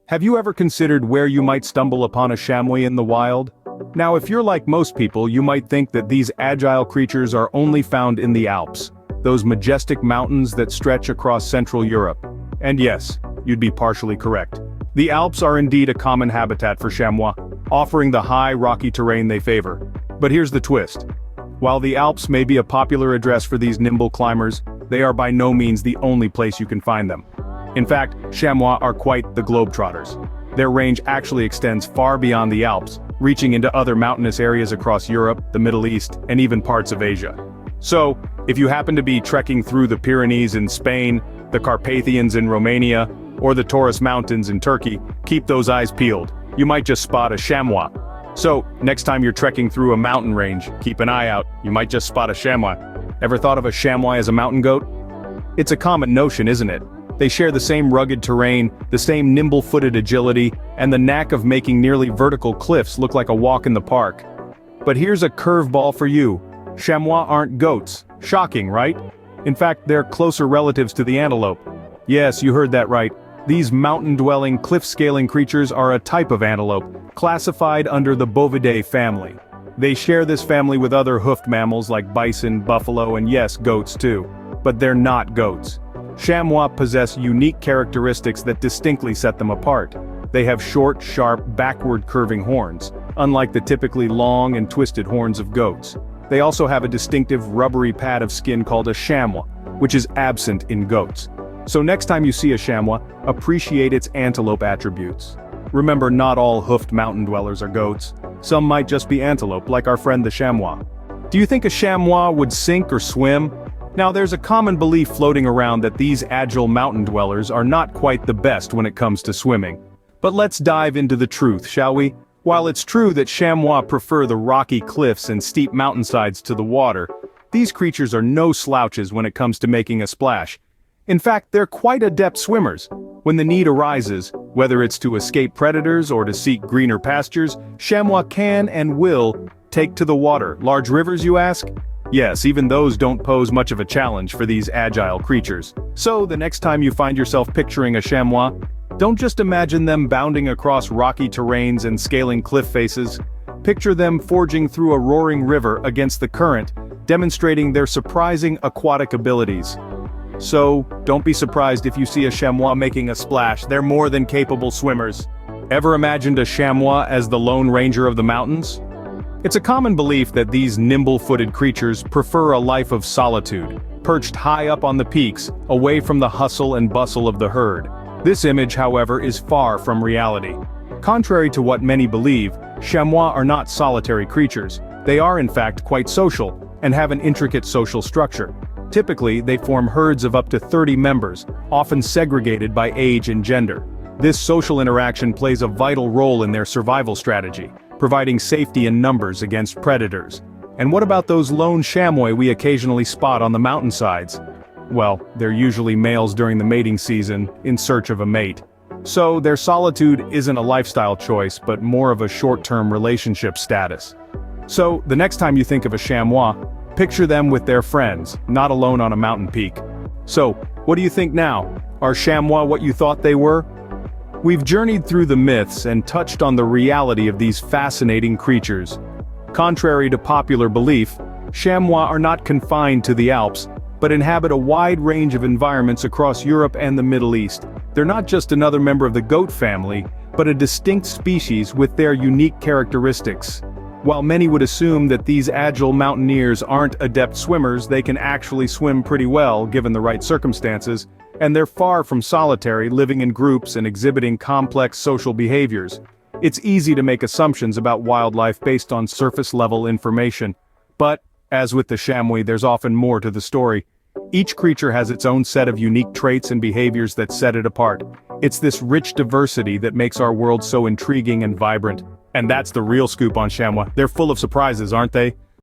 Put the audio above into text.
Have you ever considered where you might stumble upon a chamois in the wild? Now, if you're like most people, you might think that these agile creatures are only found in the Alps, those majestic mountains that stretch across Central Europe. And yes, you'd be partially correct. The Alps are indeed a common habitat for chamois, offering the high, rocky terrain they favor. But here's the twist. While the Alps may be a popular address for these nimble climbers, they are by no means the only place you can find them. In fact, chamois are quite the globetrotters. Their range actually extends far beyond the Alps, reaching into other mountainous areas across Europe, the Middle East, and even parts of Asia. So, if you happen to be trekking through the Pyrenees in Spain, the Carpathians in Romania, or the Taurus Mountains in Turkey, keep those eyes peeled. You might just spot a chamois. So, next time you're trekking through a mountain range, keep an eye out, you might just spot a chamois. Ever thought of a chamois as a mountain goat? It's a common notion, isn't it? They share the same rugged terrain, the same nimble-footed agility, and the knack of making nearly vertical cliffs look like a walk in the park. But here's a curveball for you. Chamois aren't goats. Shocking, right? In fact, they're closer relatives to the antelope. Yes, you heard that right. These mountain-dwelling, cliff-scaling creatures are a type of antelope, classified under the Bovidae family. They share this family with other hoofed mammals like bison, buffalo, and yes, goats too. But they're not goats. Chamois possess unique characteristics that distinctly set them apart. They have short, sharp, backward-curving horns, unlike the typically long and twisted horns of goats. They also have a distinctive rubbery pad of skin called a chamois, which is absent in goats. So next time you see a chamois, appreciate its antelope attributes. Remember, not all hoofed mountain dwellers are goats. Some might just be antelope, like our friend the chamois. Do you think a chamois would sink or swim? Now, there's a common belief floating around that these agile mountain dwellers are not quite the best when it comes to swimming. But let's dive into the truth, shall we? While it's true that chamois prefer the rocky cliffs and steep mountainsides to the water, these creatures are no slouches when it comes to making a splash. In fact, they're quite adept swimmers. When the need arises, whether it's to escape predators or to seek greener pastures, chamois can and will take to the water. Large rivers, you ask? Yes, even those don't pose much of a challenge for these agile creatures. So, the next time you find yourself picturing a chamois, don't just imagine them bounding across rocky terrains and scaling cliff faces. Picture them forging through a roaring river against the current, demonstrating their surprising aquatic abilities. So, don't be surprised if you see a chamois making a splash. They're more than capable swimmers. Ever imagined a chamois as the lone ranger of the mountains? It's a common belief that these nimble-footed creatures prefer a life of solitude, perched high up on the peaks, away from the hustle and bustle of the herd. This image, however, is far from reality. Contrary to what many believe, chamois are not solitary creatures. They are in fact quite social, and have an intricate social structure. Typically, they form herds of up to 30 members, often segregated by age and gender. This social interaction plays a vital role in their survival strategy, providing safety in numbers against predators. And what about those lone chamois we occasionally spot on the mountainsides? Well, they're usually males during the mating season, in search of a mate. So, their solitude isn't a lifestyle choice, but more of a short-term relationship status. So, the next time you think of a chamois, picture them with their friends, not alone on a mountain peak. So, what do you think now? Are chamois what you thought they were? We've journeyed through the myths and touched on the reality of these fascinating creatures. Contrary to popular belief, chamois are not confined to the Alps, but inhabit a wide range of environments across Europe and the Middle East. They're not just another member of the goat family, but a distinct species with their unique characteristics. While many would assume that these agile mountaineers aren't adept swimmers, they can actually swim pretty well given the right circumstances, and they're far from solitary, living in groups and exhibiting complex social behaviors. It's easy to make assumptions about wildlife based on surface-level information. But, as with the chamois, there's often more to the story. Each creature has its own set of unique traits and behaviors that set it apart. It's this rich diversity that makes our world so intriguing and vibrant. And that's the real scoop on chamois. They're full of surprises, aren't they?